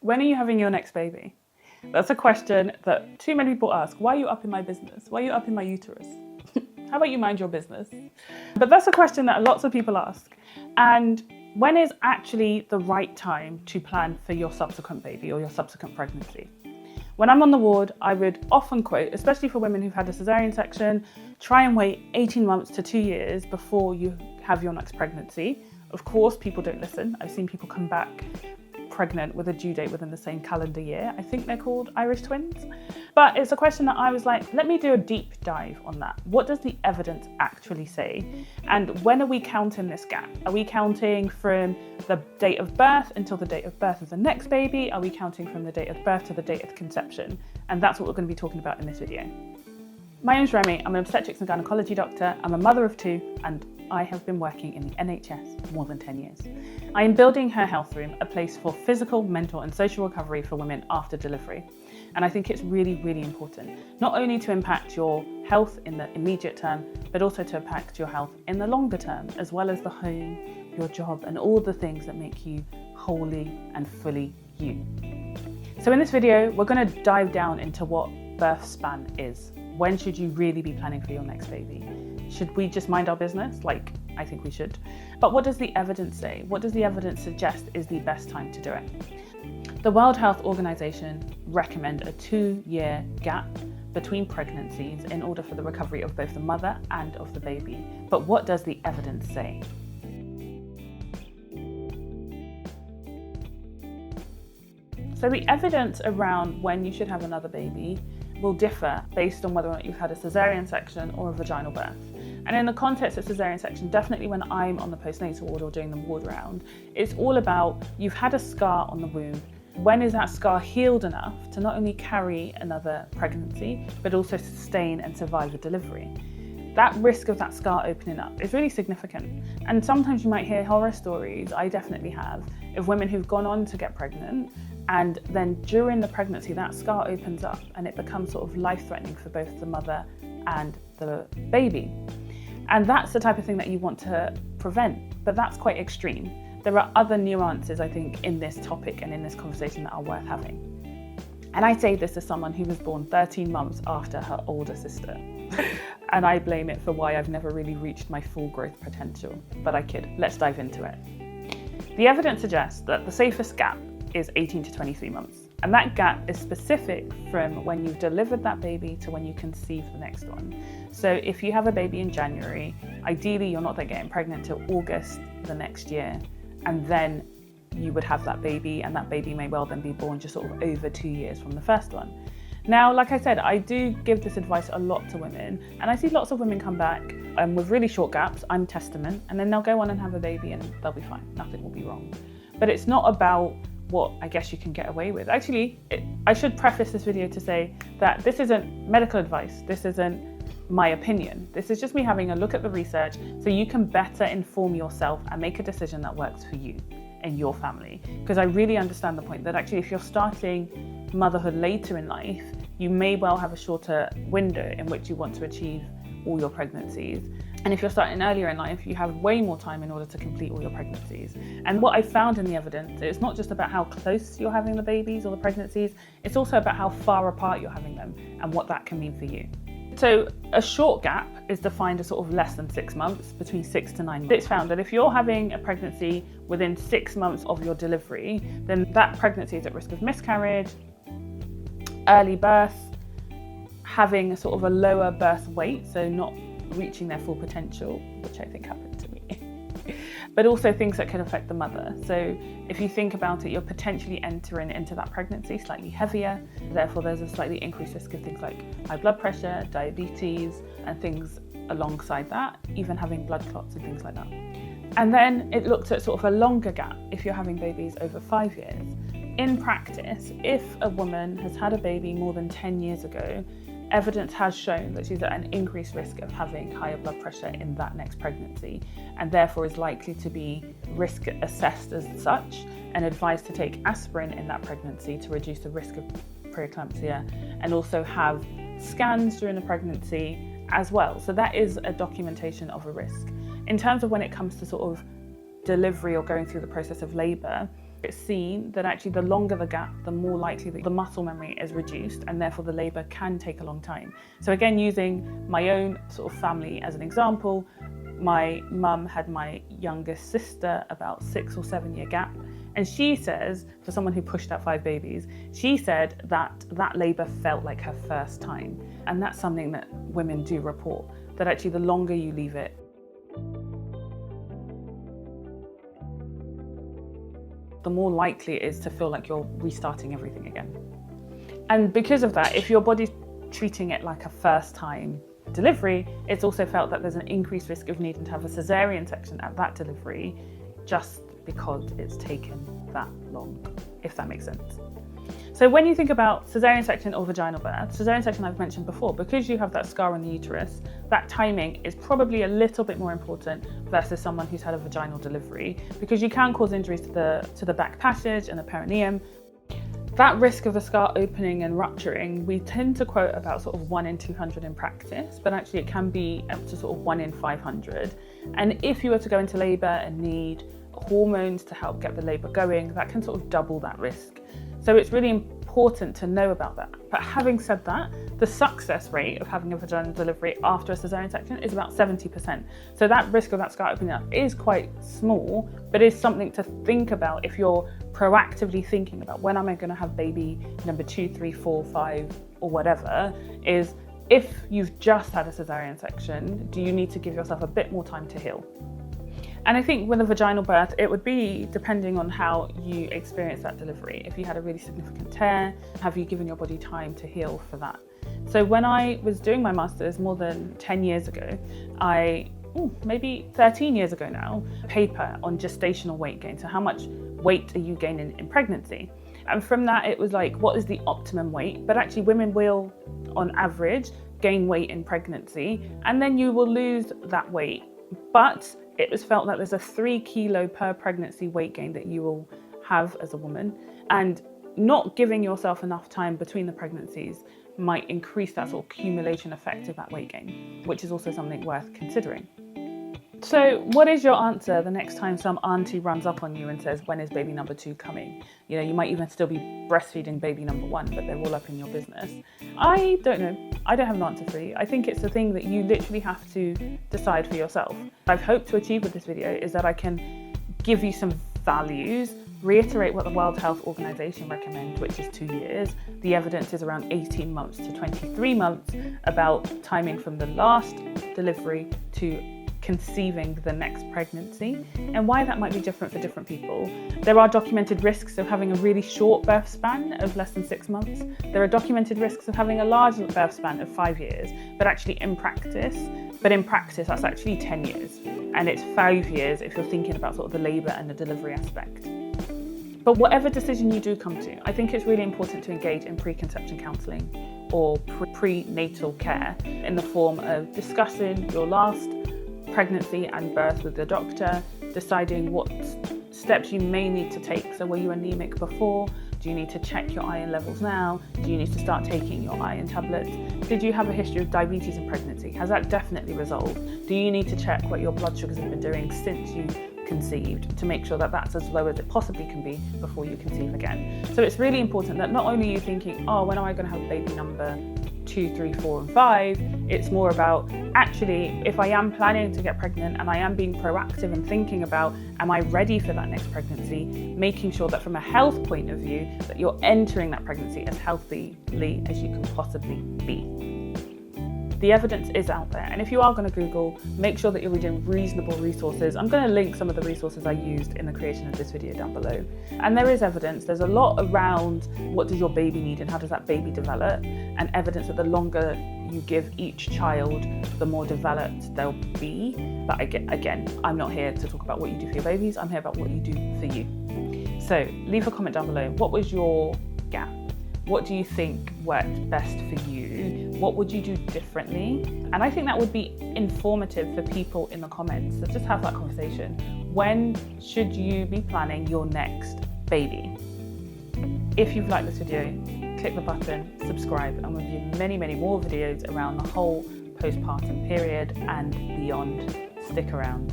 When are you having your next baby? That's a question that too many people ask. Why are you up in my business? Why are you up in my uterus? How about you mind your business? But that's a question that lots of people ask. And when is actually the right time to plan for your subsequent baby or your subsequent pregnancy? When I'm on the ward, I would often quote, especially for women who've had a caesarean section, try and wait 18 months to 2 years before you have your next pregnancy. Of course, people don't listen. I've seen people come back pregnant with a due date within the same calendar year. I think they're called Irish twins. But it's a question that I was like, let me do a deep dive on that. What does the evidence actually say? And when are we counting this gap? Are we counting from the date of birth until the date of birth of the next baby? Are we counting from the date of birth to the date of conception? And that's what we're going to be talking about in this video. My name's Remy, I'm an obstetrics and gynecology doctor, I'm a mother of 2, and I have been working in the NHS for more than 10 years. I am building Her Health Room, a place for physical, mental and social recovery for women after delivery. And I think it's really, really important, not only to impact your health in the immediate term, but also to impact your health in the longer term, as well as the home, your job, and all the things that make you wholly and fully you. So in this video, we're going to dive down into what birth span is. When should you really be planning for your next baby? Should we just mind our business? Like, I think we should. But what does the evidence say? What does the evidence suggest is the best time to do it? The World Health Organization recommend a 2-year gap between pregnancies in order for the recovery of both the mother and of the baby. But what does the evidence say? So the evidence around when you should have another baby will differ based on whether or not you've had a caesarean section or a vaginal birth. And in the context of caesarean section, definitely when I'm on the postnatal ward or doing the ward round, it's all about you've had a scar on the womb. When is that scar healed enough to not only carry another pregnancy, but also sustain and survive a delivery? That risk of that scar opening up is really significant. And sometimes you might hear horror stories, I definitely have, of women who've gone on to get pregnant, and then during the pregnancy, that scar opens up and it becomes sort of life-threatening for both the mother and the baby. And that's the type of thing that you want to prevent, but that's quite extreme. There are other nuances, I think, in this topic and in this conversation that are worth having. And I say this as someone who was born 13 months after her older sister. And I blame it for why I've never really reached my full growth potential. But I kid, let's dive into it. The evidence suggests that the safest gap is 18 to 23 months. And that gap is specific from when you've delivered that baby to when you conceive the next one. So if you have a baby in January, ideally you're not then getting pregnant till August the next year. And then you would have that baby, and that baby may well then be born just sort of over 2 years from the first one. Now, like I said, I do give this advice a lot to women, and I see lots of women come back with really short gaps. I'm testament, and then they'll go on and have a baby and they'll be fine. Nothing will be wrong. But it's not about what I guess you can get away with. Actually, I should preface this video to say that this isn't medical advice. This isn't my opinion. This is just me having a look at the research so you can better inform yourself and make a decision that works for you and your family. Because I really understand the point that actually if you're starting motherhood later in life, you may well have a shorter window in which you want to achieve all your pregnancies. And if you're starting earlier in life, you have way more time in order to complete all your pregnancies. And what I found in the evidence, it's not just about how close you're having the babies or the pregnancies, it's also about how far apart you're having them and what that can mean for you. So a short gap is defined as sort of less than 6 months, between 6 to 9 months. It's found that if you're having a pregnancy within 6 months of your delivery, then that pregnancy is at risk of miscarriage, early birth, having a sort of a lower birth weight, so not reaching their full potential, which I think happened to me. But also things that can affect the mother. So if you think about it, you're potentially entering into that pregnancy slightly heavier. Therefore, there's a slightly increased risk of things like high blood pressure, diabetes, and things alongside that, even having blood clots and things like that. And then it looks at sort of a longer gap if you're having babies over 5 years. In practice, if a woman has had a baby more than 10 years ago, evidence has shown that she's at an increased risk of having higher blood pressure in that next pregnancy, and therefore is likely to be risk assessed as such and advised to take aspirin in that pregnancy to reduce the risk of preeclampsia, and also have scans during the pregnancy as well. So that is a documentation of a risk. In terms of when it comes to sort of delivery or going through the process of labour, It's seen that actually the longer the gap, the more likely that the muscle memory is reduced, and therefore the labour can take a long time. So again, using my own sort of family as an example, my mum had my youngest sister about 6 or 7 year gap. And she says, for someone who pushed out 5 babies, she said that labour felt like her first time. And that's something that women do report, that actually the longer you leave it, the more likely it is to feel like you're restarting everything again. And because of that, if your body's treating it like a first time delivery, it's also felt that there's an increased risk of needing to have a caesarean section at that delivery, just because it's taken that long, if that makes sense. So when you think about caesarean section or vaginal birth, caesarean section I've mentioned before, because you have that scar on the uterus, that timing is probably a little bit more important versus someone who's had a vaginal delivery, because you can cause injuries to the back passage and the perineum. That risk of the scar opening and rupturing, we tend to quote about sort of 1 in 200 in practice, but actually it can be up to sort of 1 in 500. And if you were to go into labour and need hormones to help get the labour going, that can sort of double that risk. So it's really important to know about that. But having said that, the success rate of having a vaginal delivery after a caesarean section is about 70%. So that risk of that scar opening up is quite small, but is something to think about if you're proactively thinking about when am I going to have baby number 2, 3, 4, 5, or whatever, is if you've just had a caesarean section, do you need to give yourself a bit more time to heal? And I think with a vaginal birth, it would be depending on how you experience that delivery. If you had a really significant tear, have you given your body time to heal for that? So when I was doing my master's more than 10 years ago, maybe 13 years ago now, a paper on gestational weight gain. So how much weight are you gaining in pregnancy? And from that, it was like, what is the optimum weight? But actually women will, on average, gain weight in pregnancy, and then you will lose that weight. But it was felt that there's a 3 kilo per pregnancy weight gain that you will have as a woman, and not giving yourself enough time between the pregnancies might increase that sort of accumulation effect of that weight gain, which is also something worth considering. So what is your answer the next time some auntie runs up on you and says, when is baby number 2 coming? You know, you might even still be breastfeeding baby number 1, but they're all up in your business. I don't know. I don't have an answer for you. I think it's a thing that you literally have to decide for yourself. What I've hoped to achieve with this video is that I can give you some values, reiterate what the World Health Organization recommends, which is 2 years. The evidence is around 18 months to 23 months about timing from the last delivery to conceiving the next pregnancy, and why that might be different for different people. There are documented risks of having a really short birth span of less than 6 months. There are documented risks of having a large birth span of 5 years, but in practice that's actually 10 years, and it's 5 years if you're thinking about sort of the labour and the delivery aspect. But whatever decision you do come to, I think it's really important to engage in preconception counselling or prenatal care in the form of discussing your last pregnancy and birth with the doctor, deciding what steps you may need to take. So were you anemic before? Do you need to check your iron levels now? Do you need to start taking your iron tablets? Did you have a history of diabetes in pregnancy? Has that definitely resolved? Do you need to check what your blood sugars have been doing since you conceived to make sure that that's as low as it possibly can be before you conceive again? So it's really important that not only are you thinking, oh, when am I going to have baby number 2, 3, 4, and 5, it's more about actually, if I am planning to get pregnant and I am being proactive and thinking about, am I ready for that next pregnancy, making sure that from a health point of view, that you're entering that pregnancy as healthily as you can possibly be. The evidence is out there, and if you are going to Google, make sure that you're reading reasonable resources. I'm going to link some of the resources I used in the creation of this video down below. And there is evidence, there's a lot around what does your baby need and how does that baby develop, and evidence that the longer you give each child, the more developed they'll be. But again, I'm not here to talk about what you do for your babies, I'm here about what you do for you. So leave a comment down below. What was your gap? What do you think worked best for you? What would you do differently? And I think that would be informative for people in the comments. So just have that conversation. When should you be planning your next baby? If you've liked this video, click the button, subscribe, and we'll do many, many more videos around the whole postpartum period and beyond. Stick around.